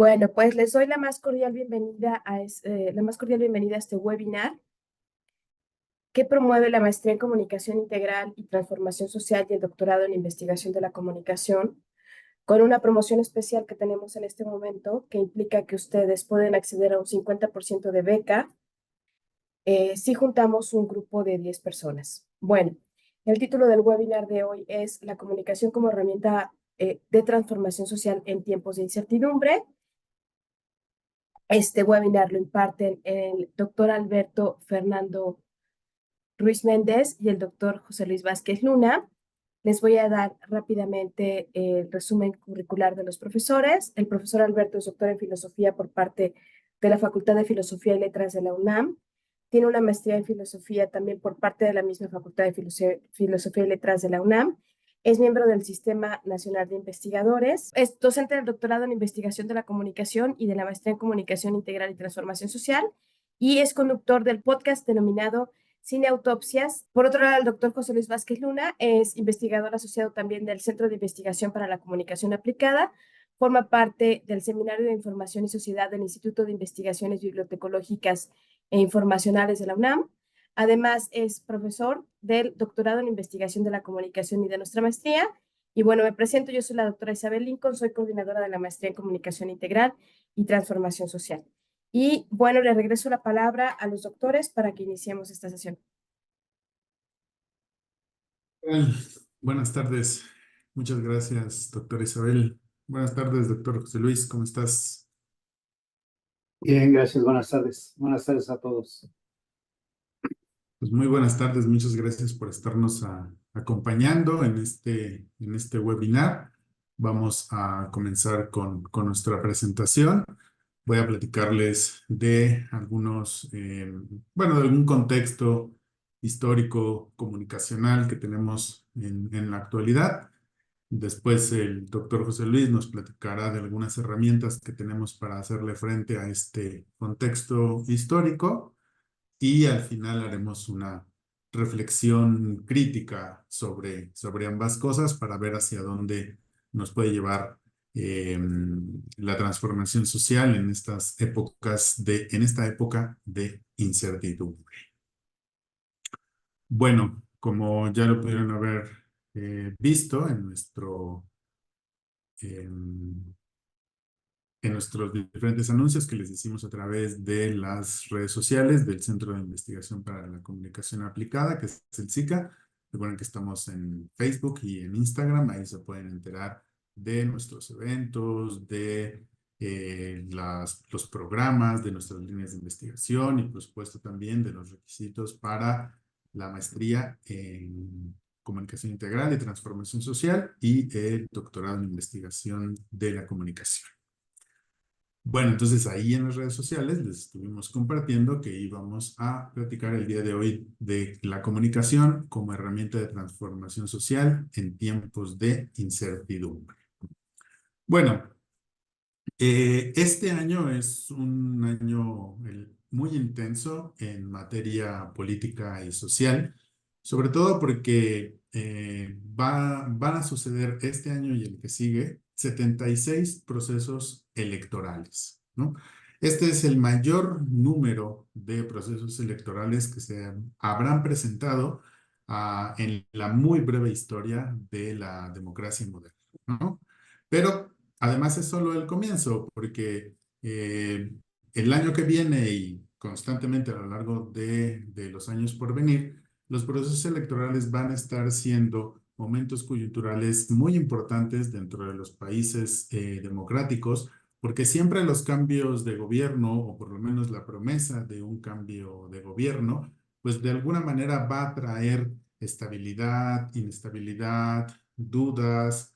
Bueno, pues les doy la más cordial bienvenida a este webinar que promueve la maestría en Comunicación Integral y Transformación Social y el doctorado en Investigación de la Comunicación, con una promoción especial que tenemos en este momento que implica que ustedes pueden acceder a un 50% de beca si juntamos un grupo de 10 personas. Bueno, el título del webinar de hoy es La comunicación como herramienta de transformación social en tiempos de incertidumbre. Este webinar lo imparten el doctor Alberto Fernando Ruiz Méndez y el doctor José Luis Vázquez Luna. Les voy a dar rápidamente el resumen curricular de los profesores. El profesor Alberto es doctor en filosofía por parte de la Facultad de Filosofía y Letras de la UNAM. Tiene una maestría en filosofía también por parte de la misma Facultad de Filosofía y Letras de la UNAM. Es miembro del Sistema Nacional de Investigadores. Es docente del doctorado en Investigación de la Comunicación y de la maestría en Comunicación Integral y Transformación Social. Y es conductor del podcast denominado Cine Autopsias. Por otro lado, el doctor José Luis Vázquez Luna es investigador asociado también del Centro de Investigación para la Comunicación Aplicada. Forma parte del Seminario de Información y Sociedad del Instituto de Investigaciones Bibliotecológicas e Informacionales de la UNAM. Además, es profesor del doctorado en Investigación de la Comunicación y de nuestra maestría. Y bueno, me presento, yo soy la doctora Isabel Lincoln, soy coordinadora de la maestría en Comunicación Integral y Transformación Social. Y bueno, le regreso la palabra a los doctores para que iniciemos esta sesión. Well, buenas tardes. Muchas gracias, doctora Isabel. Buenas tardes, doctor José Luis. ¿Cómo estás? Bien, gracias. Buenas tardes. Buenas tardes a todos. Pues muy buenas tardes. Muchas gracias por estarnos acompañando en este webinar. Vamos a comenzar con nuestra presentación. Voy a platicarles de de algún contexto histórico, comunicacional que tenemos en la actualidad. Después el doctor José Luis nos platicará de algunas herramientas que tenemos para hacerle frente a este contexto histórico y al final haremos una reflexión crítica sobre ambas cosas para ver hacia dónde nos puede llevar la transformación social en en esta época de incertidumbre. Bueno, como ya lo pudieron haber visto em, en nuestros diferentes anuncios que les hicimos a través de las redes sociales del Centro de Investigación para la Comunicación Aplicada, que es el SICA. Recuerden que estamos en Facebook y en Instagram, ahí se pueden enterar de nuestros eventos, de los programas, de nuestras líneas de investigación y por supuesto también de los requisitos para la maestría en Comunicación Integral y Transformación Social y el doctorado en Investigación de la Comunicación. Bueno, entonces ahí en las redes sociales les estuvimos compartiendo que íbamos a platicar el día de hoy de la comunicación como herramienta de transformación social en tiempos de incertidumbre. Bueno, este año es un año muy intenso en materia política y social, sobre todo porque van a suceder este año y el que sigue 76 procesos electorales, ¿no? Este es el mayor número de procesos electorales que se habrán presentado en la muy breve historia de la democracia moderna, ¿no? Pero además es solo el comienzo, porque el año que viene y constantemente a lo largo de los años por venir, los procesos electorales van a estar siendo momentos coyunturales muy importantes dentro de los países democráticos, porque siempre los cambios de gobierno, o por lo menos la promesa de un cambio de gobierno, pues de alguna manera va a traer estabilidad, inestabilidad, dudas,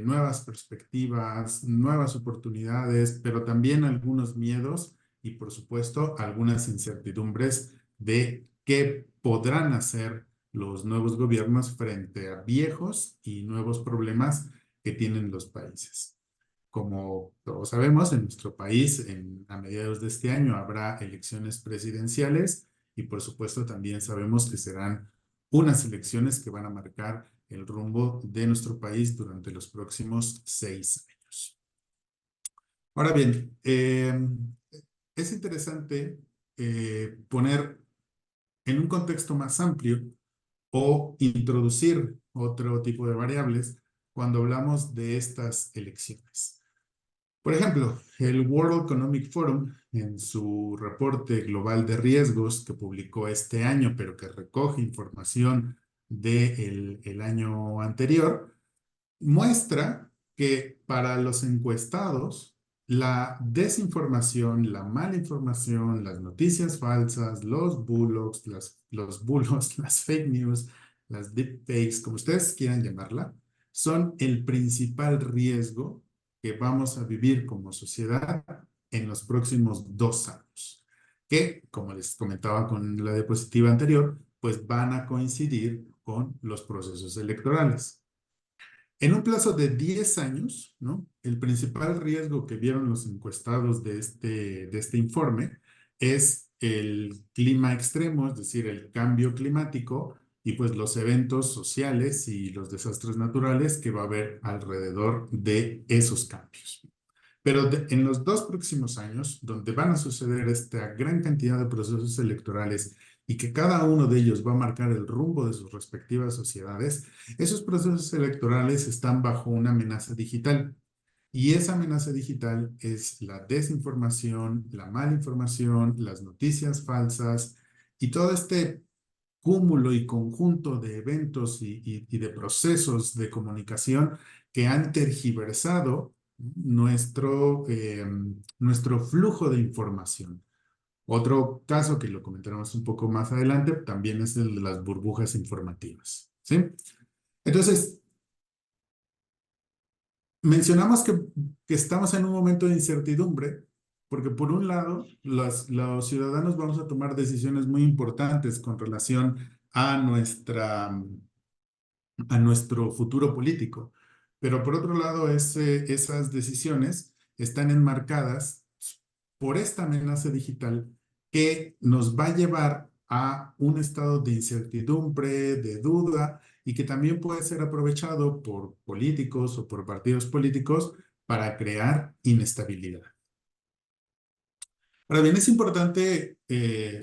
nuevas perspectivas, nuevas oportunidades, pero también algunos miedos y por supuesto algunas incertidumbres de qué podrán hacer los nuevos gobiernos frente a viejos y nuevos problemas que tienen los países. Como todos sabemos, en nuestro país a mediados de este año habrá elecciones presidenciales y por supuesto también sabemos que serán unas elecciones que van a marcar el rumbo de nuestro país durante los próximos 6 años. Ahora bien, es interesante poner en un contexto más amplio o introducir otro tipo de variables cuando hablamos de estas elecciones. Por ejemplo, el World Economic Forum, en su reporte global de riesgos que publicó este año, pero que recoge información del año anterior, muestra que para los encuestados, la desinformación, la mala información, las noticias falsas, los bulos, los bulos, las fake news, las deepfakes, como ustedes quieran llamarla, son el principal riesgo que vamos a vivir como sociedad en los próximos 2 años, que, como les comentaba con la diapositiva anterior, pues van a coincidir con los procesos electorales. En un plazo de 10 años, ¿no? El principal riesgo que vieron los encuestados de este informe es el clima extremo, es decir, el cambio climático y pues los eventos sociales y los desastres naturales que va a haber alrededor de esos cambios. Pero en los 2 próximos años, donde van a suceder esta gran cantidad de procesos electorales y que cada uno de ellos va a marcar el rumbo de sus respectivas sociedades, esos procesos electorales están bajo una amenaza digital. Y esa amenaza digital es la desinformación, la mala información, las noticias falsas y todo este cúmulo y conjunto de eventos y de procesos de comunicación que han tergiversado nuestro flujo de información. Otro caso que lo comentaremos un poco más adelante también es el de las burbujas informativas, ¿sí? Entonces, mencionamos que estamos en un momento de incertidumbre porque por un lado, los ciudadanos vamos a tomar decisiones muy importantes con relación a nuestro futuro político. Pero por otro lado, esas decisiones están enmarcadas por esta amenaza digital que nos va a llevar a un estado de incertidumbre, de duda, y que también puede ser aprovechado por políticos o por partidos políticos para crear inestabilidad. Ahora bien, es importante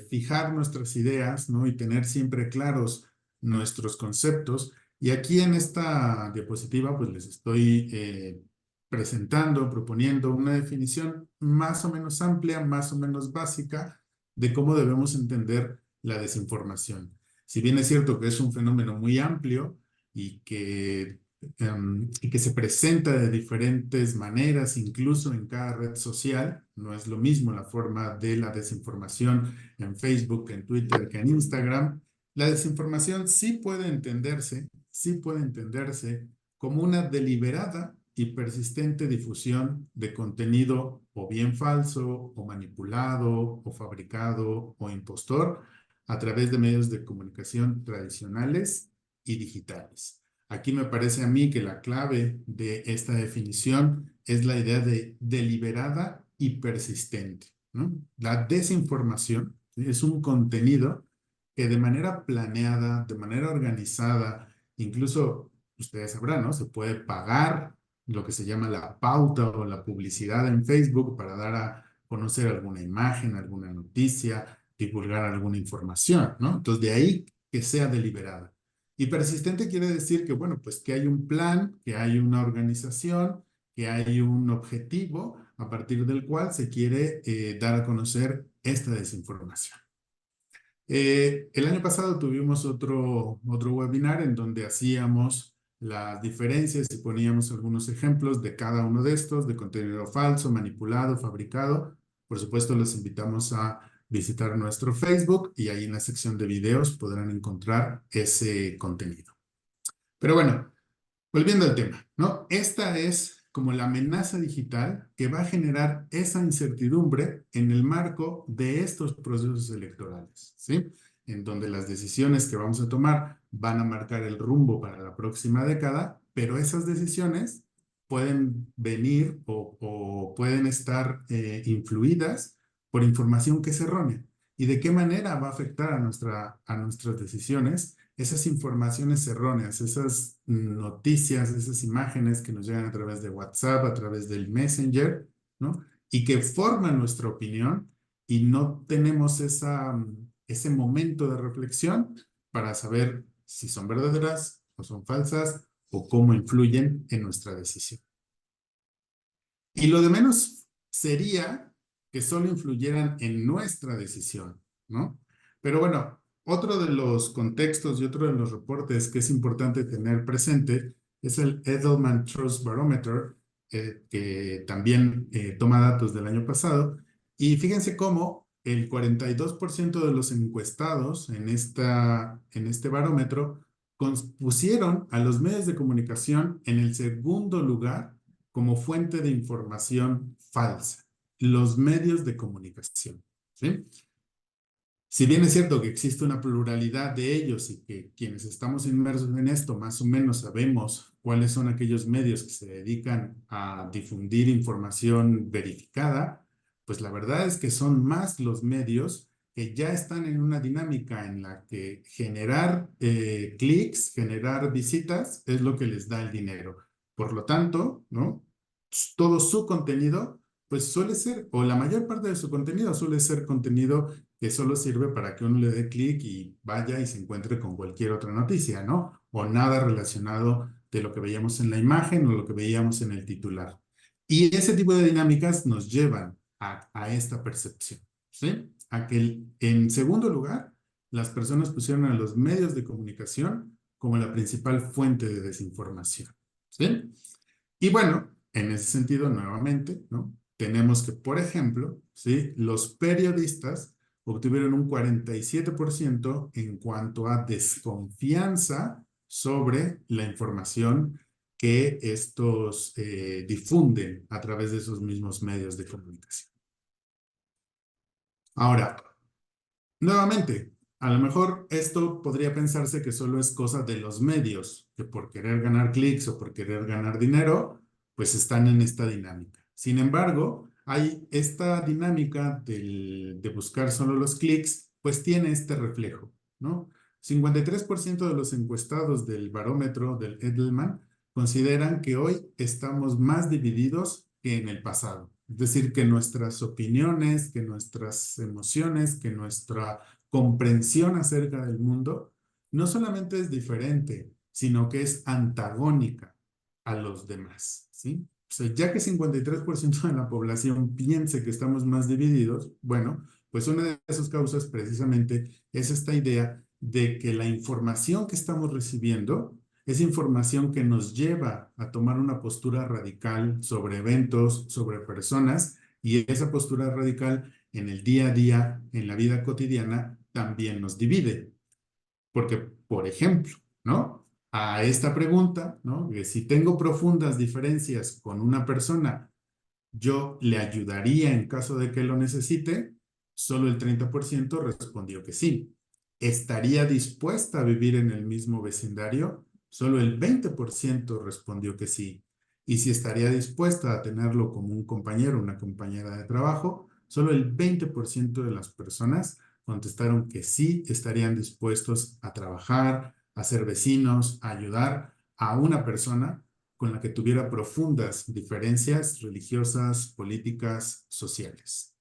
fijar nuestras ideas, ¿no? Y tener siempre claros nuestros conceptos. Y aquí en esta diapositiva, pues les estoy presentando, proponiendo una definición más o menos amplia, más o menos básica de cómo debemos entender la desinformación. Si bien es cierto que es un fenómeno muy amplio y que se presenta de diferentes maneras, incluso en cada red social. No es lo mismo la forma de la desinformación en Facebook, en Twitter, que en Instagram. La desinformación sí puede entenderse como una deliberada y persistente difusión de contenido o bien falso, o manipulado, o fabricado, o impostor a través de medios de comunicación tradicionales y digitales. Aquí me parece a mí que la clave de esta definición es la idea de deliberada y persistente, ¿no? La desinformación, ¿sí? Es un contenido que de manera planeada, de manera organizada, incluso ustedes sabrán, ¿no? Se puede pagar lo que se llama la pauta o la publicidad en Facebook para dar a conocer alguna imagen, alguna noticia, divulgar alguna información, ¿no? Entonces, de ahí que sea deliberada. Y persistente quiere decir que, bueno, pues que hay un plan, que hay una organización, que hay un objetivo a partir del cual se quiere dar a conocer esta desinformación. El año pasado tuvimos otro webinar en donde hacíamos las diferencias y poníamos algunos ejemplos de cada uno de estos, de contenido falso, manipulado, fabricado. Por supuesto, los invitamos a visitar nuestro Facebook y ahí en la sección de videos podrán encontrar ese contenido. Pero bueno, volviendo al tema, ¿no? Esta es como la amenaza digital que va a generar esa incertidumbre en el marco de estos procesos electorales, ¿sí? En donde las decisiones que vamos a tomar van a marcar el rumbo para la próxima década, pero esas decisiones pueden venir o pueden estar influidas por información que es errónea. ¿Y de qué manera va a afectar a nuestras decisiones? Esas informaciones erróneas, esas noticias, esas imágenes que nos llegan a través de WhatsApp, a través del Messenger, ¿no? y que forman nuestra opinión y no tenemos ese momento de reflexión para saber si son verdaderas o son falsas o cómo influyen en nuestra decisión. Y lo de menos sería que solo influyeran en nuestra decisión, ¿no? Pero bueno, otro de los contextos y otro de los reportes que es importante tener presente es el Edelman Trust Barometer, que también toma datos del año pasado. Y fíjense cómo el 42% de los encuestados en este barómetro pusieron a los medios de comunicación en el segundo lugar como fuente de información falsa, los medios de comunicación, ¿sí? Si bien es cierto que existe una pluralidad de ellos y que quienes estamos inmersos en esto más o menos sabemos cuáles son aquellos medios que se dedican a difundir información verificada, pues la verdad es que son más los medios que ya están en una dinámica en la que generar clics, generar visitas es lo que les da el dinero. Por lo tanto, ¿no? Todo su contenido, pues suele ser, o la mayor parte de su contenido suele ser contenido que solo sirve para que uno le dé clic y vaya y se encuentre con cualquier otra noticia, ¿no? O nada relacionado de lo que veíamos en la imagen o lo que veíamos en el titular. Y ese tipo de dinámicas nos llevan a esta percepción, ¿sí? A que en segundo lugar, las personas pusieron a los medios de comunicación como la principal fuente de desinformación, ¿sí? Y bueno, en ese sentido, nuevamente, ¿no? Tenemos que, por ejemplo, ¿sí? Los periodistas obtuvieron un 47% en cuanto a desconfianza sobre la información que estos difunden a través de esos mismos medios de comunicación. Ahora, nuevamente, a lo mejor esto podría pensarse que solo es cosa de los medios, que por querer ganar clics o por querer ganar dinero, pues están en esta dinámica. Sin embargo, hay esta dinámica de buscar solo los clics, pues tiene este reflejo, ¿no? 53% de los encuestados del barómetro del Edelman consideran que hoy estamos más divididos que en el pasado. Es decir, que nuestras opiniones, que nuestras emociones, que nuestra comprensión acerca del mundo no solamente es diferente, sino que es antagónica a los demás, ¿sí? O sea, ya que 53% de la población piense que estamos más divididos, bueno, pues una de sus causas precisamente es esta idea de que la información que estamos recibiendo es información que nos lleva a tomar una postura radical sobre eventos, sobre personas, y esa postura radical en el día a día, en la vida cotidiana, también nos divide. Porque, por ejemplo, ¿no? A esta pregunta, ¿no? Que si tengo profundas diferencias con una persona, ¿yo le ayudaría en caso de que lo necesite? Solo el 30% respondió que sí. ¿Estaría dispuesta a vivir en el mismo vecindario? Solo el 20% respondió que sí. Y si estaría dispuesta a tenerlo como un compañero, una compañera de trabajo, solo el 20% de las personas contestaron que sí estarían dispuestos a trabajar, a ser vecinos, a ayudar a una persona con la que tuviera profundas diferencias religiosas, políticas, sociales.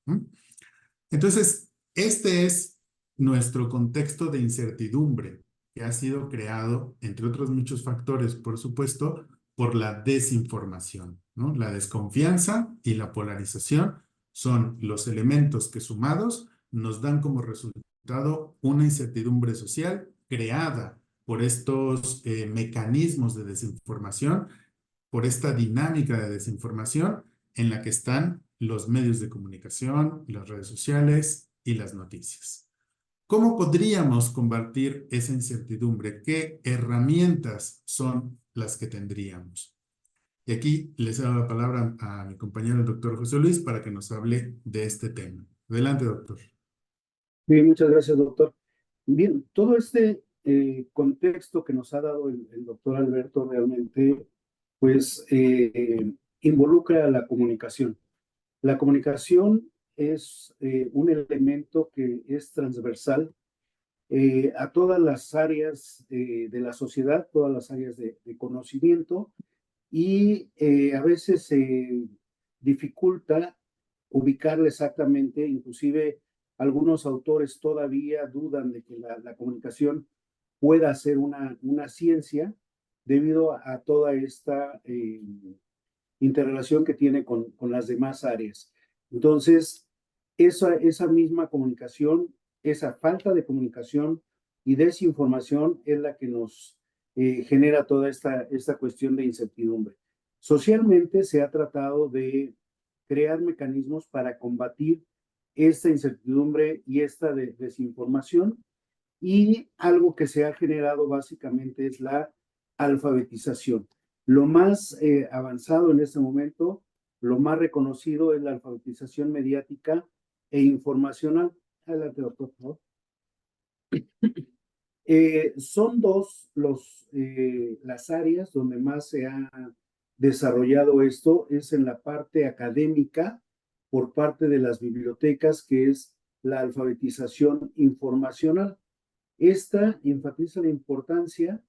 Entonces, este es nuestro contexto de incertidumbre que ha sido creado, entre otros muchos factores, por supuesto, por la desinformación, ¿no? La desconfianza y la polarización son los elementos que sumados nos dan como resultado una incertidumbre social creada por estos mecanismos de desinformación, por esta dinámica de desinformación en la que están los medios de comunicación, las redes sociales y las noticias. ¿Cómo podríamos combatir esa incertidumbre? ¿Qué herramientas son las que tendríamos? Y aquí les doy la palabra a mi compañero el doctor José Luis para que nos hable de este tema. Adelante, doctor. Bien, muchas gracias, doctor. Bien, todo este contexto que nos ha dado el doctor Alberto realmente, pues, involucra a la comunicación. La comunicación es un elemento que es transversal a todas las áreas de la sociedad, todas las áreas de conocimiento, y a veces se dificulta ubicarla exactamente. Inclusive algunos autores todavía dudan de que la comunicación pueda ser una ciencia debido a toda esta interrelación que tiene con las demás áreas. Entonces, esa misma comunicación, esa falta de comunicación y desinformación es la que nos genera toda esta cuestión de incertidumbre. Socialmente se ha tratado de crear mecanismos para combatir esta incertidumbre y esta desinformación, y algo que se ha generado básicamente es la alfabetización. Lo más avanzado en este momento, lo más reconocido es la alfabetización mediática e informacional. Adelante, doctor, por favor. Son dos las áreas donde más se ha desarrollado esto, es en la parte académica por parte de las bibliotecas, que es la alfabetización informacional. Esta enfatiza la importancia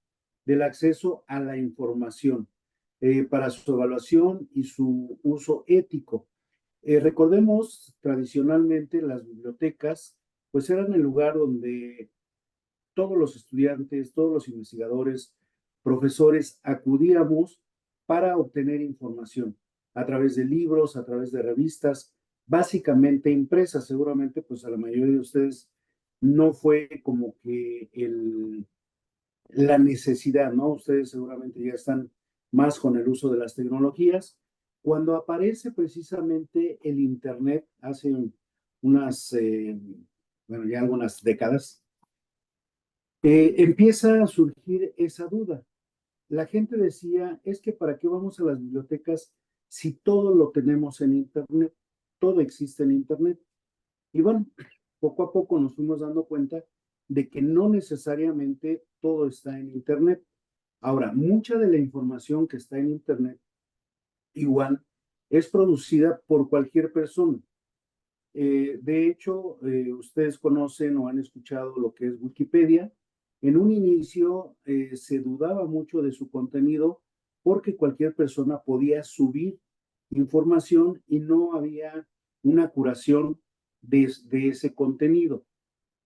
del acceso a la información para su evaluación y su uso ético. Recordemos, tradicionalmente las bibliotecas pues eran el lugar donde todos los estudiantes, todos los investigadores, profesores acudíamos para obtener información a través de libros, a través de revistas, básicamente impresas. Seguramente pues a la mayoría de ustedes no fue como que la necesidad, ¿no? Ustedes seguramente ya están más con el uso de las tecnologías. Cuando aparece precisamente el Internet hace unas, bueno, ya algunas décadas, empieza a surgir esa duda. La gente decía, es que ¿para qué vamos a las bibliotecas si todo lo tenemos en Internet? Todo existe en Internet. Y bueno, poco a poco nos fuimos dando cuenta de que no necesariamente todo está en Internet. Ahora, mucha de la información que está en Internet igual es producida por cualquier persona. De hecho, ustedes conocen o han escuchado lo que es Wikipedia. En un inicio se dudaba mucho de su contenido porque cualquier persona podía subir información y no había una curación de ese contenido.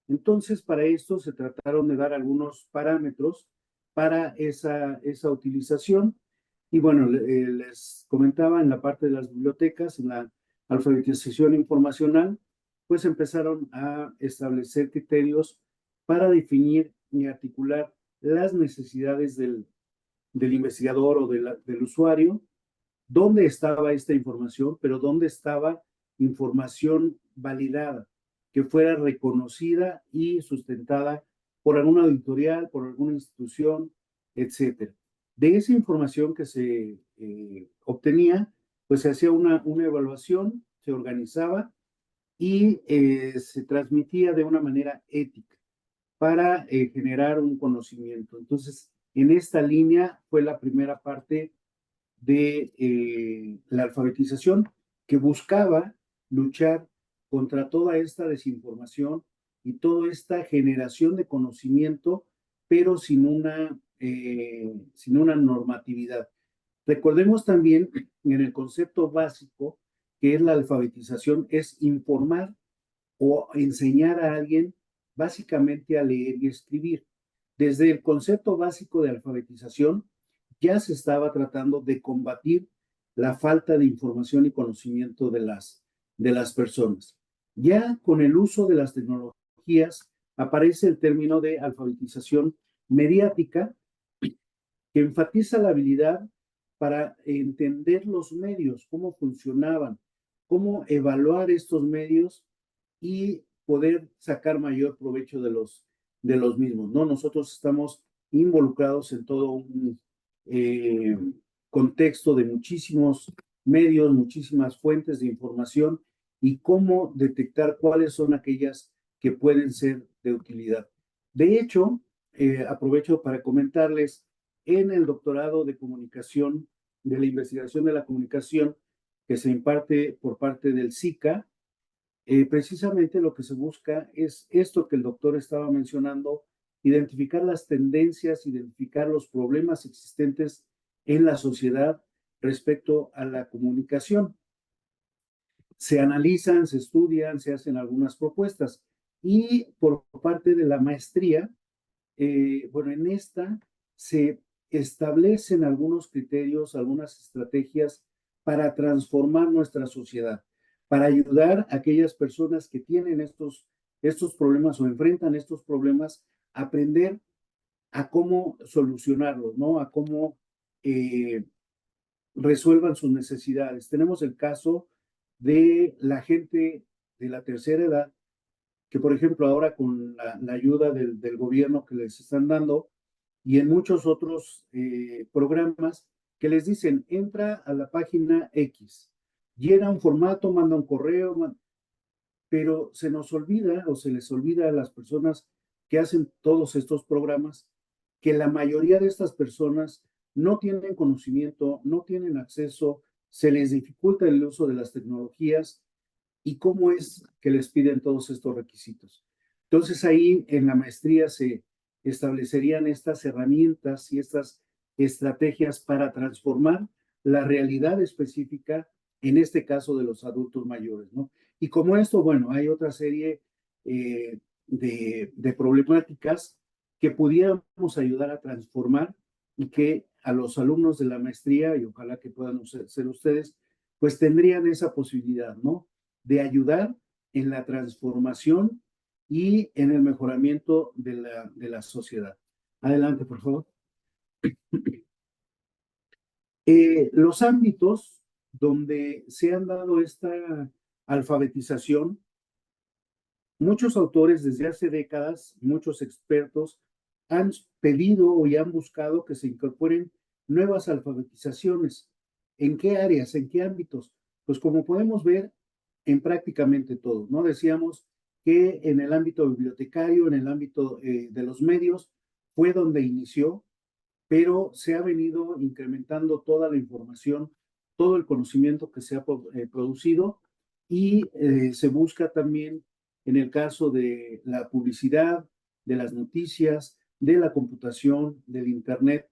Entonces, para esto se trataron de dar algunos parámetros para esa utilización. Y bueno, les comentaba en la parte de las bibliotecas, en la alfabetización informacional, pues empezaron a establecer criterios para definir y articular las necesidades del investigador o del usuario, dónde estaba esta información, pero dónde estaba información validada, que fuera reconocida y sustentada por alguna editorial, por alguna institución, etcétera. De esa información que se obtenía, pues se hacía una evaluación, se organizaba y se transmitía de una manera ética para generar un conocimiento. Entonces, en esta línea fue la primera parte de la alfabetización, que buscaba luchar contra toda esta desinformación y toda esta generación de conocimiento, pero sin una normatividad. Recordemos también en el concepto básico que es la alfabetización, es informar o enseñar a alguien básicamente a leer y escribir. Desde el concepto básico de alfabetización ya se estaba tratando de combatir la falta de información y conocimiento de las personas. Ya con el uso de las tecnologías aparece el término de alfabetización mediática, que enfatiza la habilidad para entender los medios, cómo funcionaban, cómo evaluar estos medios y poder sacar mayor provecho de los mismos, ¿no? Nosotros estamos involucrados en todo un contexto de muchísimos medios, muchísimas fuentes de información y cómo detectar cuáles son aquellas que pueden ser de utilidad. De hecho, aprovecho para comentarles, en el doctorado de comunicación, de la investigación de la comunicación que se imparte por parte del SICA, precisamente lo que se busca es esto que el doctor estaba mencionando: identificar las tendencias, identificar los problemas existentes en la sociedad respecto a la comunicación. se analizan, se estudian, se hacen algunas propuestas. Y por parte de la maestría, bueno, en esta se establecen algunos criterios, algunas estrategias para transformar nuestra sociedad, para ayudar a aquellas personas que tienen estos problemas o enfrentan estos problemas, a aprender a cómo solucionarlos, ¿no? A cómo resuelvan sus necesidades. Tenemos el caso de la gente de la tercera edad, que por ejemplo ahora con la ayuda del gobierno que les están dando y en muchos otros programas que les dicen, entra a la página X, llena un formato, manda un correo, pero se nos olvida o se les olvida a las personas que hacen todos estos programas que la mayoría de estas personas no tienen conocimiento, no tienen acceso, se les dificulta el uso de las tecnologías y cómo es que les piden todos estos requisitos. Entonces ahí en la maestría se establecerían estas herramientas y estas estrategias para transformar la realidad específica, en este caso de los adultos mayores, ¿no? Y como esto, bueno, hay otra serie de problemáticas que pudiéramos ayudar a transformar y que a los alumnos de la maestría, y ojalá que puedan ser ustedes, pues tendrían esa posibilidad, ¿no? De ayudar en la transformación y en el mejoramiento de la sociedad. Adelante, por favor. Los ámbitos donde se han dado esta alfabetización, muchos autores desde hace décadas, muchos expertos, han pedido y han buscado que se incorporen nuevas alfabetizaciones. ¿En qué áreas? ¿En qué ámbitos? Pues como podemos ver, en prácticamente todo, ¿no? Decíamos que en el ámbito bibliotecario, en el ámbito de los medios, fue donde inició, pero se ha venido incrementando toda la información, todo el conocimiento que se ha producido y se busca también en el caso de la publicidad, de las noticias, de la computación, del Internet,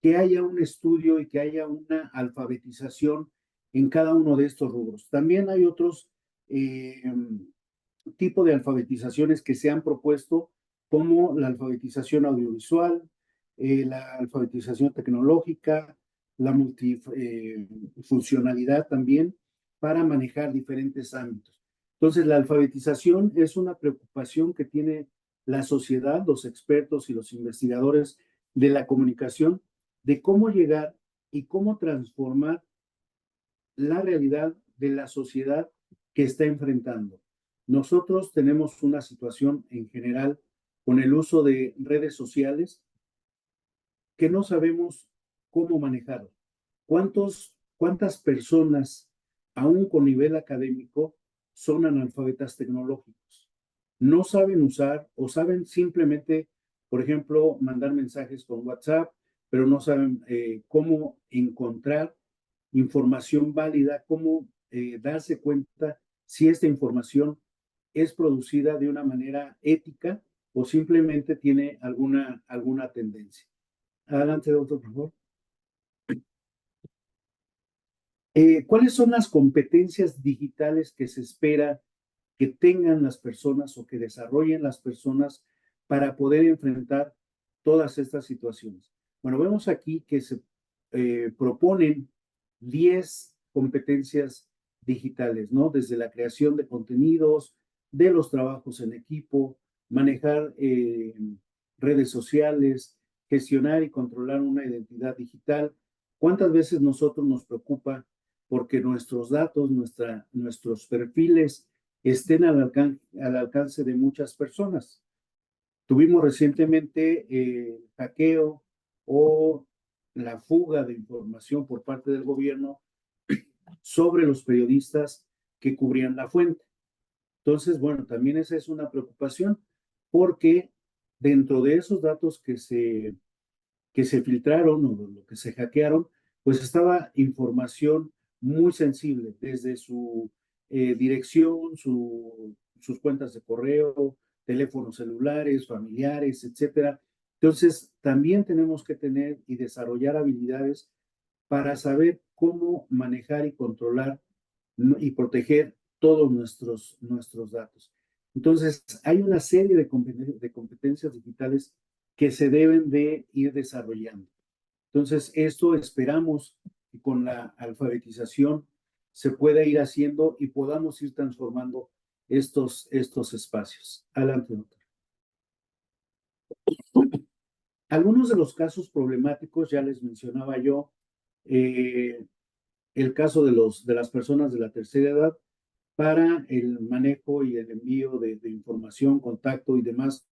que haya un estudio y que haya una alfabetización en cada uno de estos rubros. También hay otros tipos de alfabetizaciones que se han propuesto, como la alfabetización audiovisual, la alfabetización tecnológica, la multifuncionalidad también, para manejar diferentes ámbitos. Entonces, la alfabetización es una preocupación que tiene la sociedad, los expertos y los investigadores de la comunicación, de cómo llegar y cómo transformar la realidad de la sociedad que está enfrentando. Nosotros tenemos una situación en general con el uso de redes sociales que no sabemos cómo manejar. ¿Cuántas personas, aún con nivel académico, son analfabetas tecnológicos? No saben usar o saben simplemente, por ejemplo, mandar mensajes con WhatsApp, pero no saben cómo encontrar información válida, cómo darse cuenta si esta información es producida de una manera ética o simplemente tiene alguna tendencia. Adelante, doctor, por favor. ¿Cuáles son las competencias digitales que se espera que tengan las personas o que desarrollen las personas para poder enfrentar todas estas situaciones? Bueno, vemos aquí que se proponen 10 competencias digitales, ¿no? Desde la creación de contenidos, de los trabajos en equipo, manejar redes sociales, gestionar y controlar una identidad digital. ¿Cuántas veces nosotros nos preocupa porque nuestros datos, nuestros perfiles estén al alcance de muchas personas? Tuvimos recientemente hackeo o la fuga de información por parte del gobierno sobre los periodistas que cubrían la fuente. Entonces, bueno, también esa es una preocupación porque dentro de esos datos que se filtraron o lo que se hackearon, pues estaba información muy sensible, desde su dirección, sus cuentas de correo, teléfonos celulares, familiares, etcétera. Entonces, también tenemos que tener y desarrollar habilidades para saber cómo manejar y controlar y proteger todos nuestros datos. Entonces, hay una serie de competencias digitales que se deben de ir desarrollando. Entonces, esto esperamos que con la alfabetización se pueda ir haciendo y podamos ir transformando estos espacios. Adelante, doctor. Algunos de los casos problemáticos, ya les mencionaba yo, el caso de las personas de la tercera edad para el manejo y el envío de información, contacto y demás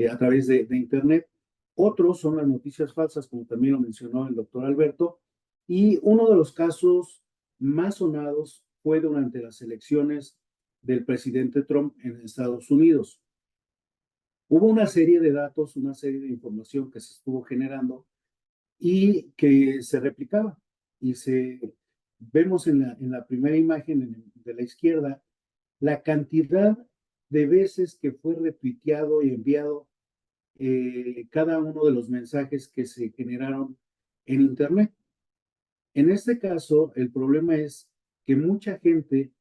a través de Internet. Otros son las noticias falsas, como también lo mencionó el doctor Alberto, y uno de los casos más sonados fue durante las elecciones del presidente Trump en Estados Unidos. Hubo una serie de datos, una serie de información que se estuvo generando y que se replicaba. Y vemos en la primera imagen de la izquierda la cantidad de veces que fue retuiteado y enviado cada uno de los mensajes que se generaron en Internet. En este caso, el problema es que mucha gente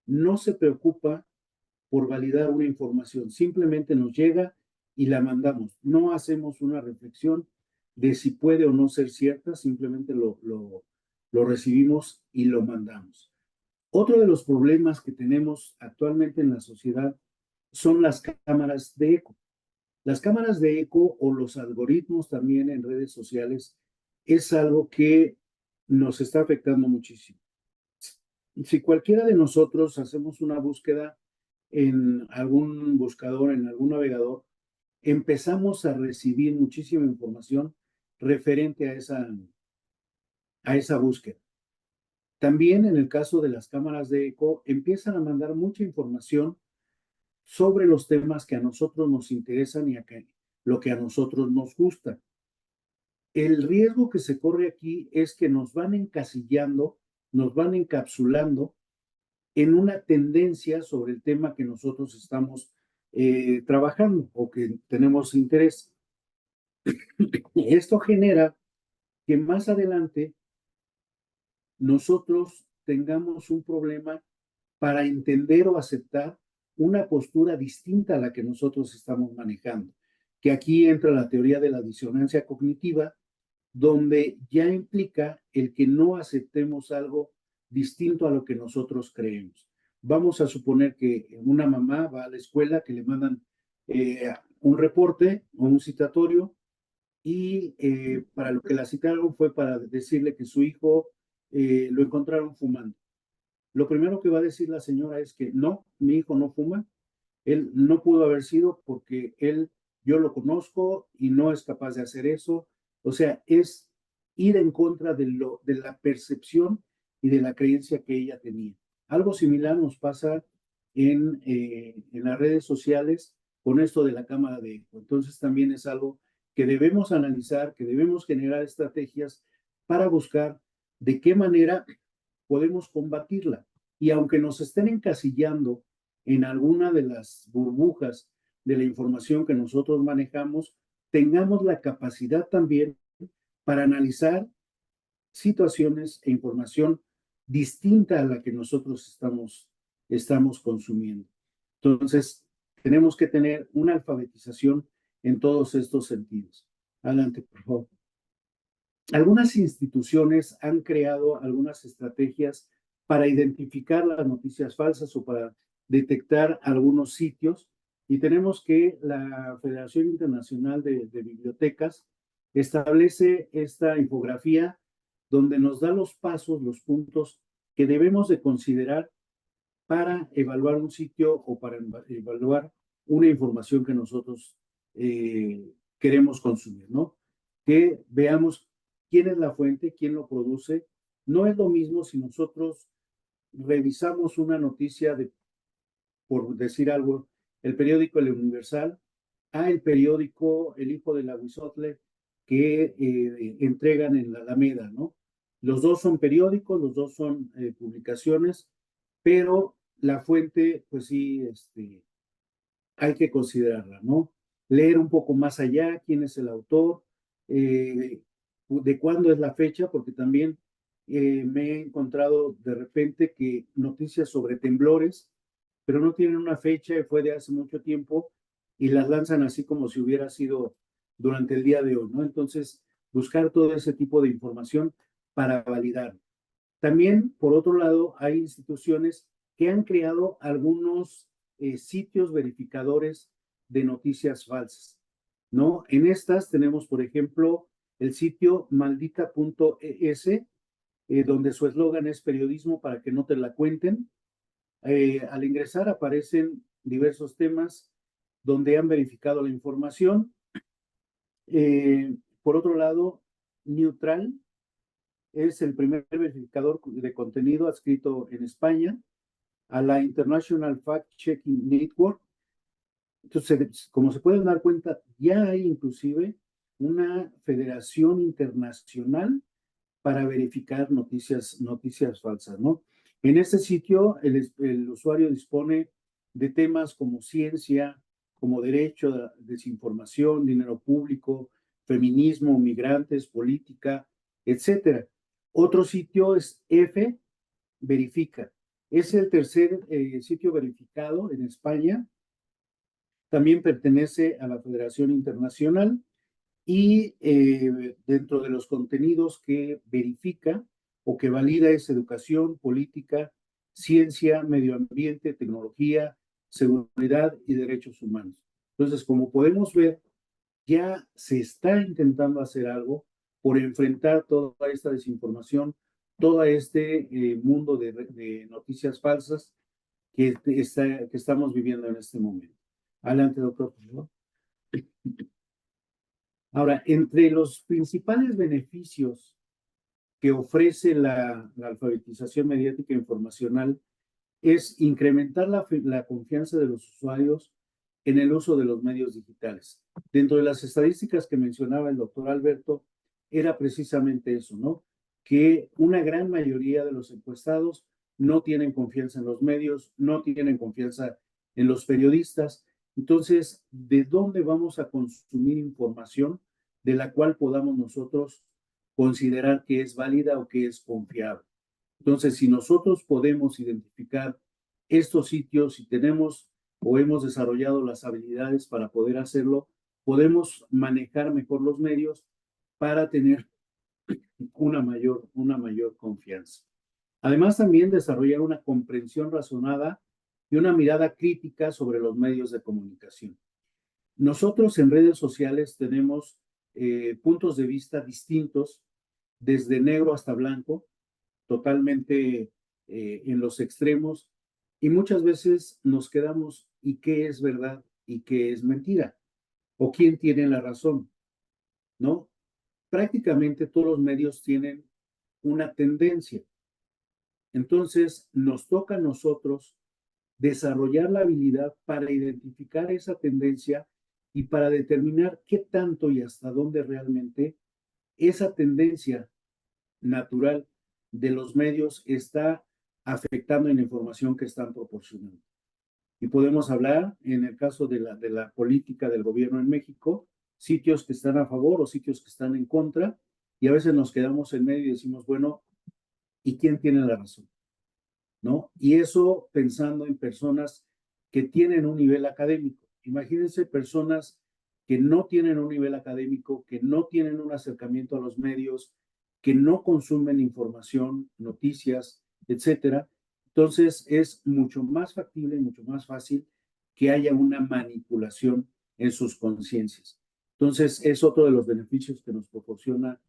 no se preocupa por validar una información, simplemente nos llega y la mandamos. No hacemos una reflexión de si puede o no ser cierta, simplemente lo recibimos y lo mandamos. Otro de los problemas que tenemos actualmente en la sociedad son las cámaras de eco. Las cámaras de eco o los algoritmos también en redes sociales es algo que nos está afectando muchísimo. Si cualquiera de nosotros hacemos una búsqueda en algún buscador, en algún navegador, empezamos a recibir muchísima información referente a esa búsqueda. También en el caso de las cámaras de eco, empiezan a mandar mucha información sobre los temas que a nosotros nos interesan y lo que a nosotros nos gusta. El riesgo que se corre aquí es que nos van encasillando, nos van encapsulando en una tendencia sobre el tema que nosotros estamos trabajando o que tenemos interés. Esto genera que más adelante nosotros tengamos un problema para entender o aceptar una postura distinta a la que nosotros estamos manejando. Que aquí entra la teoría de la disonancia cognitiva, donde ya implica el que no aceptemos algo distinto a lo que nosotros creemos. Vamos a suponer que una mamá va a la escuela, que le mandan un reporte o un citatorio, y para lo que la citaron fue para decirle que su hijo lo encontraron fumando. Lo primero que va a decir la señora es que no, mi hijo no fuma, él no pudo haber sido porque yo lo conozco y no es capaz de hacer eso. O sea, es ir en contra de la percepción y de la creencia que ella tenía. Algo similar nos pasa en las redes sociales con esto de la cámara de eco. Entonces también es algo que debemos analizar, que debemos generar estrategias para buscar de qué manera podemos combatirla. Y aunque nos estén encasillando en alguna de las burbujas de la información que nosotros manejamos, tengamos la capacidad también para analizar situaciones e información distinta a la que nosotros estamos consumiendo. Entonces, tenemos que tener una alfabetización en todos estos sentidos. Adelante, por favor. Algunas instituciones han creado algunas estrategias para identificar las noticias falsas o para detectar algunos sitios, y tenemos que la Federación Internacional de Bibliotecas establece esta infografía donde nos da los pasos, los puntos que debemos de considerar para evaluar un sitio o para evaluar una información que nosotros queremos consumir, ¿no? Que veamos quién es la fuente, quién lo produce. No es lo mismo si nosotros revisamos una noticia por decir algo, el periódico El Universal, a el periódico El Hijo del Aguizotle que entregan en la Alameda, ¿no? Los dos son periódicos, los dos son publicaciones, pero la fuente, pues sí, hay que considerarla, ¿no? Leer un poco más allá quién es el autor, de cuándo es la fecha, porque también me he encontrado de repente que noticias sobre temblores, pero no tienen una fecha, fue de hace mucho tiempo, y las lanzan así como si hubiera sido durante el día de hoy, ¿no? Entonces, buscar todo ese tipo de información para validar. También, por otro lado, hay instituciones que han creado algunos sitios verificadores de noticias falsas, ¿no? En estas tenemos, por ejemplo, el sitio maldita.es, donde su eslogan es periodismo para que no te la cuenten. Al ingresar aparecen diversos temas donde han verificado la información. Por otro lado, Neutral es el primer verificador de contenido adscrito en España a la International Fact Checking Network. Entonces, como se pueden dar cuenta, ya hay inclusive una federación internacional para verificar noticias falsas, ¿no? En este sitio, el usuario dispone de temas como ciencia, como derecho, desinformación, dinero público, feminismo, migrantes, política, etcétera. Otro sitio es F Verifica. Es el tercer sitio verificado en España. También pertenece a la Federación Internacional y dentro de los contenidos que verifica o que valida es educación, política, ciencia, medio ambiente, tecnología, seguridad y derechos humanos. Entonces, como podemos ver, ya se está intentando hacer algo por enfrentar toda esta desinformación, todo este mundo de noticias falsas que estamos viviendo en este momento. Adelante, doctor, por favor. Ahora, entre los principales beneficios que ofrece la alfabetización mediática e informacional es incrementar la confianza de los usuarios en el uso de los medios digitales. Dentro de las estadísticas que mencionaba el doctor Alberto, era precisamente eso, ¿no? Que una gran mayoría de los encuestados no tienen confianza en los medios, no tienen confianza en los periodistas. Entonces, ¿de dónde vamos a consumir información de la cual podamos nosotros considerar que es válida o que es confiable? Entonces, si nosotros podemos identificar estos sitios y tenemos o hemos desarrollado las habilidades para poder hacerlo, podemos manejar mejor los medios para tener una mayor confianza. Además, también desarrollar una comprensión razonada y una mirada crítica sobre los medios de comunicación. Nosotros en redes sociales tenemos puntos de vista distintos, desde negro hasta blanco, totalmente en los extremos, y muchas veces nos quedamos, ¿y qué es verdad y qué es mentira? ¿O quién tiene la razón? ¿No? Prácticamente todos los medios tienen una tendencia. Entonces, nos toca a nosotros desarrollar la habilidad para identificar esa tendencia y para determinar qué tanto y hasta dónde realmente esa tendencia natural de los medios está afectando en la información que están proporcionando. Y podemos hablar, en el caso de la política del gobierno en México, sitios que están a favor o sitios que están en contra, y a veces nos quedamos en medio y decimos, bueno, ¿y quién tiene la razón? ¿No? Y eso pensando en personas que tienen un nivel académico. Imagínense personas que no tienen un nivel académico, que no tienen un acercamiento a los medios, que no consumen información, noticias, etcétera. Entonces es mucho más factible y mucho más fácil que haya una manipulación en sus conciencias. Entonces es otro de los beneficios que nos proporciona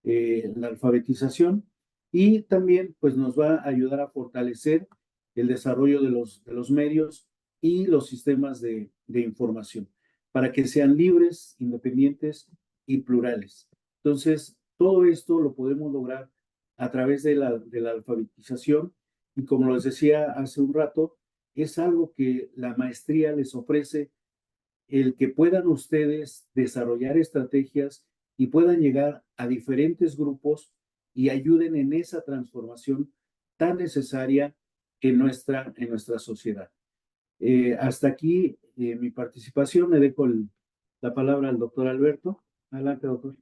la alfabetización y también pues nos va a ayudar a fortalecer el desarrollo de los medios y los sistemas de información para que sean libres, independientes y plurales. Entonces, todo esto lo podemos lograr a través de la alfabetización y como les decía hace un rato, es algo que la maestría les ofrece, el que puedan ustedes desarrollar estrategias y puedan llegar a diferentes grupos y ayuden en esa transformación tan necesaria en nuestra sociedad. Hasta aquí mi participación. Le dejo la palabra al doctor Alberto. Adelante, doctor.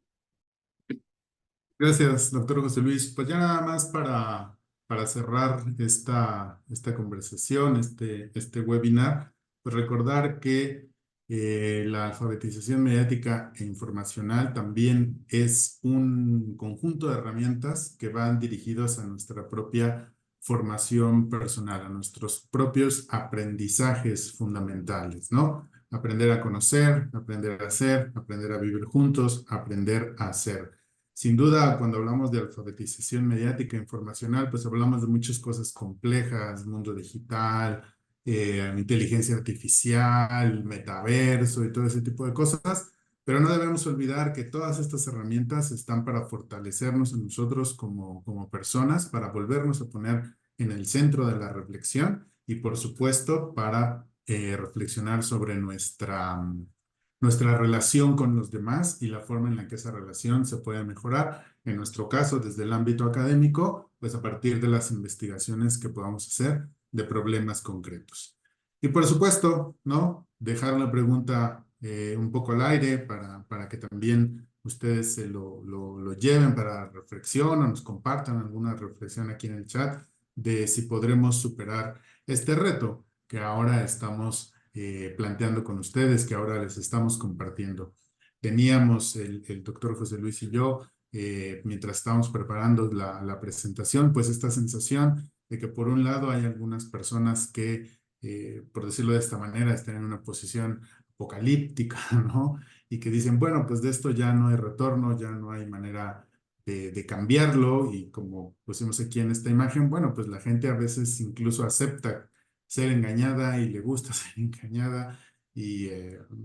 Gracias, doctor José Luis. Pues ya nada más para cerrar esta conversación, este webinar, pues recordar que la alfabetización mediática e informacional también es un conjunto de herramientas que van dirigidos a nuestra propia formación personal, a nuestros propios aprendizajes fundamentales, ¿no? Aprender a conocer, aprender a hacer, aprender a vivir juntos, aprender a hacer. Sin duda, cuando hablamos de alfabetización mediática e informacional, pues hablamos de muchas cosas complejas, mundo digital, inteligencia artificial, metaverso y todo ese tipo de cosas, pero no debemos olvidar que todas estas herramientas están para fortalecernos en nosotros como personas, para volvernos a poner en el centro de la reflexión y, por supuesto, para reflexionar sobre nuestra relación con los demás y la forma en la que esa relación se puede mejorar. En nuestro caso, desde el ámbito académico, pues a partir de las investigaciones que podamos hacer de problemas concretos. Y por supuesto, ¿no? Dejar la pregunta un poco al aire para que también ustedes se lo lleven para reflexión o nos compartan alguna reflexión aquí en el chat de si podremos superar este reto que ahora estamos planteando con ustedes, que ahora les estamos compartiendo. Teníamos el doctor José Luis y yo, mientras estábamos preparando la presentación, pues esta sensación de que por un lado hay algunas personas que, por decirlo de esta manera, están en una posición apocalíptica, ¿no? Y que dicen, bueno, pues de esto ya no hay retorno, ya no hay manera de cambiarlo, y como pusimos aquí en esta imagen, bueno, pues la gente a veces incluso acepta ser engañada y le gusta ser engañada y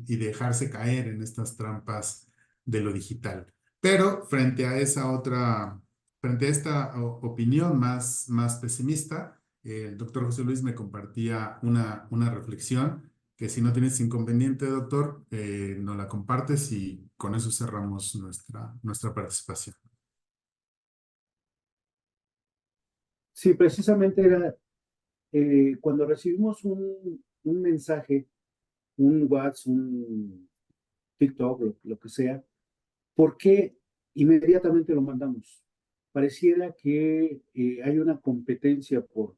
dejarse caer en estas trampas de lo digital. Pero frente a esta opinión más pesimista, el doctor José Luis me compartía una reflexión que, si no tienes inconveniente, doctor, nos la compartes y con eso cerramos nuestra participación. Sí, precisamente era cuando recibimos un mensaje, un WhatsApp, un TikTok, lo que sea, ¿por qué inmediatamente lo mandamos? Pareciera que hay una competencia por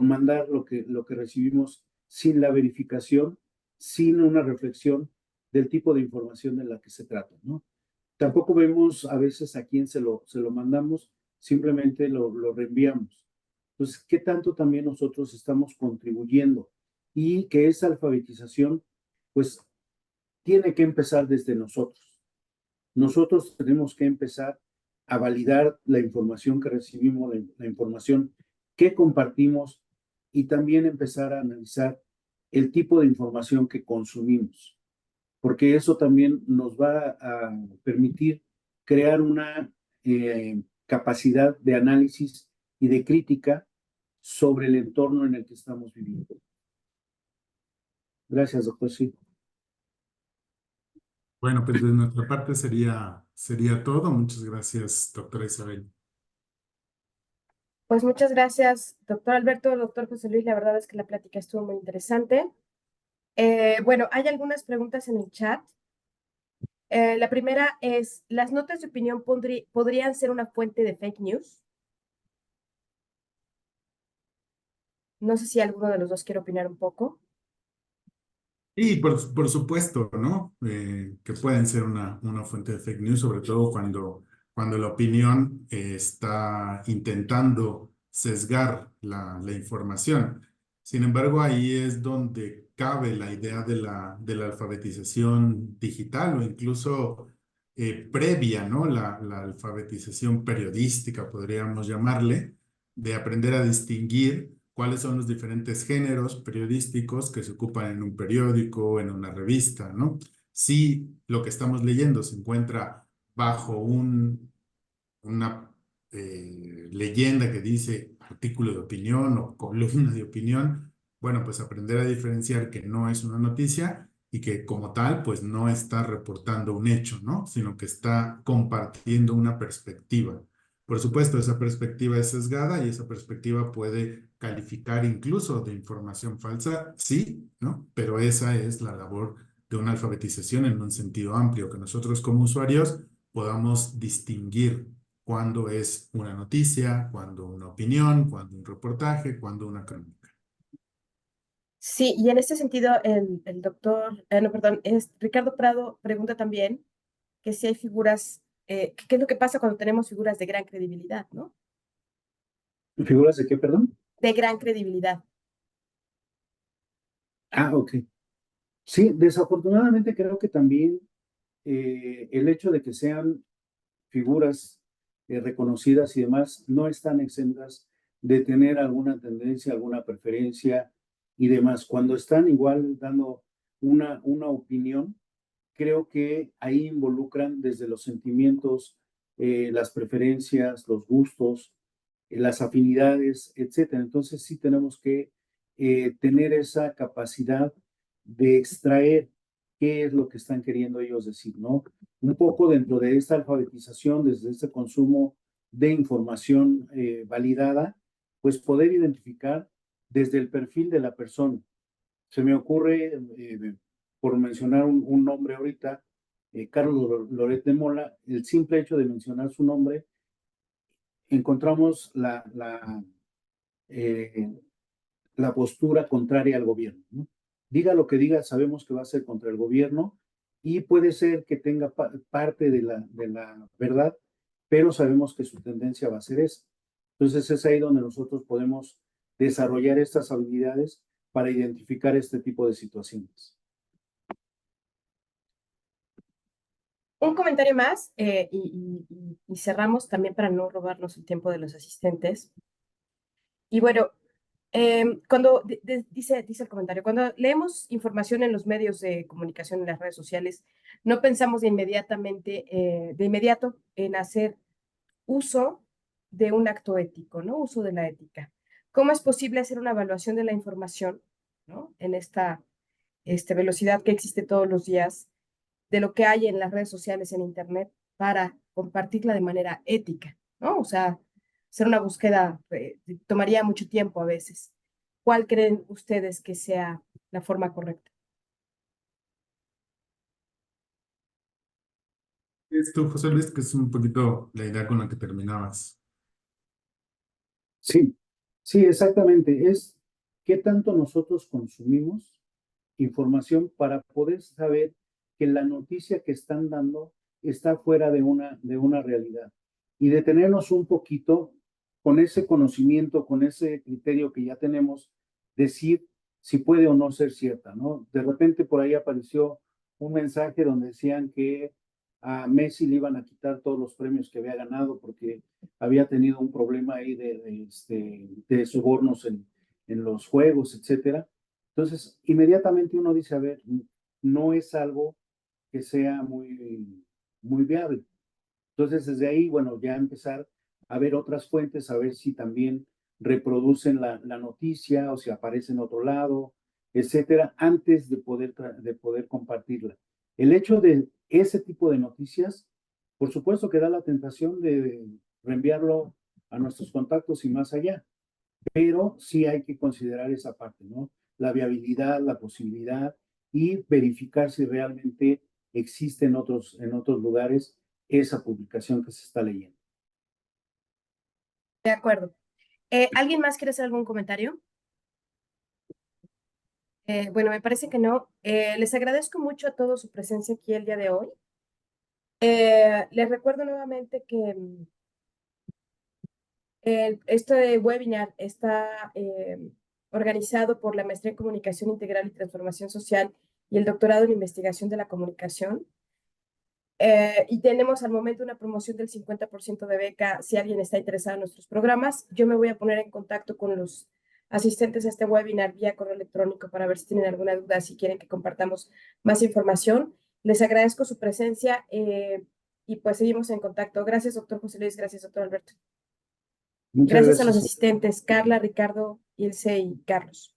mandar lo que recibimos sin la verificación, sin una reflexión del tipo de información de la que se trata, ¿no? Tampoco vemos a veces a quién se lo mandamos, simplemente lo reenviamos. Entonces, ¿qué tanto también nosotros estamos contribuyendo? Y que esa alfabetización, pues, tiene que empezar desde nosotros. Nosotros tenemos que empezar a validar la información que recibimos, la información que compartimos, y también empezar a analizar el tipo de información que consumimos, porque eso también nos va a permitir crear una capacidad de análisis y de crítica sobre el entorno en el que estamos viviendo. Gracias, doctor. Sí. Bueno, pues de nuestra parte sería todo. Muchas gracias, doctora Isabel. Pues muchas gracias, doctor Alberto, doctor José Luis. La verdad es que la plática estuvo muy interesante. Bueno, hay algunas preguntas en el chat. La primera es, ¿las notas de opinión podrían ser una fuente de fake news? No sé si alguno de los dos quiere opinar un poco. Y por supuesto, ¿no? Que pueden ser una fuente de fake news, sobre todo cuando la opinión está intentando sesgar la información. Sin embargo, ahí es donde cabe la idea de la alfabetización digital, o incluso previa, ¿no? La alfabetización periodística, podríamos llamarle, de aprender a distinguir cuáles son los diferentes géneros periodísticos que se ocupan en un periódico, en una revista, ¿no? Si lo que estamos leyendo se encuentra bajo una leyenda que dice artículo de opinión o columna de opinión, bueno, pues aprender a diferenciar que no es una noticia y que, como tal, pues no está reportando un hecho, ¿no? Sino que está compartiendo una perspectiva. Por supuesto, esa perspectiva es sesgada y esa perspectiva puede calificar incluso de información falsa, sí, ¿no? Pero esa es la labor de una alfabetización en un sentido amplio, que nosotros como usuarios podamos distinguir cuándo es una noticia, cuándo una opinión, cuándo un reportaje, cuándo una crónica. Sí, y en este sentido, el doctor, no, perdón, es Ricardo Prado pregunta también que si hay figuras, ¿qué es lo que pasa cuando tenemos figuras de gran credibilidad, ¿no? ¿Figuras de qué, perdón? De gran credibilidad. Ah, ok. Sí, desafortunadamente creo que también el hecho de que sean figuras reconocidas y demás no están exentas de tener alguna tendencia, alguna preferencia y demás. Cuando están igual dando una opinión, creo que ahí involucran desde los sentimientos, las preferencias, los gustos, las afinidades, etcétera. Entonces sí tenemos que tener esa capacidad de extraer qué es lo que están queriendo ellos decir, ¿no? Un poco dentro de esta alfabetización, desde este consumo de información validada, pues poder identificar desde el perfil de la persona. Se me ocurre, por mencionar un nombre ahorita, Carlos Loret de Mola, el simple hecho de mencionar su nombre, encontramos eh, la postura contraria al gobierno, ¿no? Diga lo que diga, sabemos que va a ser contra el gobierno y puede ser que tenga parte de la verdad, pero sabemos que su tendencia va a ser esa. Entonces es ahí donde nosotros podemos desarrollar estas habilidades para identificar este tipo de situaciones. Un comentario más y cerramos también para no robarnos el tiempo de los asistentes. Y bueno, dice el comentario, cuando leemos información en los medios de comunicación en las redes sociales, no pensamos de inmediato en hacer uso de un acto ético, ¿no? Uso de la ética. ¿Cómo es posible hacer una evaluación de la información, ¿no? En esta velocidad que existe todos los días, de lo que hay en las redes sociales, en Internet, para compartirla de manera ética, ¿no? O sea, hacer una búsqueda tomaría mucho tiempo a veces. ¿Cuál creen ustedes que sea la forma correcta? Esto, José Luis, que es un poquito la idea con la que terminabas. Sí, sí, exactamente. Es qué tanto nosotros consumimos información para poder saber que la noticia que están dando está fuera de una realidad y detenernos un poquito con ese conocimiento, con ese criterio que ya tenemos, decir si puede o no ser cierta, ¿no? De repente por ahí apareció un mensaje donde decían que a Messi le iban a quitar todos los premios que había ganado porque había tenido un problema ahí de sobornos en los juegos, etcétera. Entonces, inmediatamente uno dice, a ver, no es algo que sea muy viable. Entonces, desde ahí, bueno, ya empezar a ver otras fuentes, a ver si también reproducen la noticia o si aparece en otro lado, etcétera, antes de poder compartirla. El hecho de ese tipo de noticias, por supuesto que da la tentación de reenviarlo a nuestros contactos y más allá, pero sí hay que considerar esa parte, ¿no? La viabilidad, la posibilidad y verificar si realmente existe en otros lugares esa publicación que se está leyendo. De acuerdo. ¿Alguien más quiere hacer algún comentario? Bueno, me parece que no. Les agradezco mucho a todos su presencia aquí el día de hoy. Les recuerdo nuevamente que este webinar está organizado por la Maestría en Comunicación Integral y Transformación Social y el Doctorado en Investigación de la Comunicación. Y tenemos al momento una promoción del 50% de beca si alguien está interesado en nuestros programas. Yo me voy a poner en contacto con los asistentes a este webinar vía correo electrónico para ver si tienen alguna duda, si quieren que compartamos más información. Les agradezco su presencia y pues seguimos en contacto. Gracias, doctor José Luis. Gracias, doctor Alberto. Muchas Gracias a los gracias. asistentes, Carla, Ricardo, Ilse y Carlos.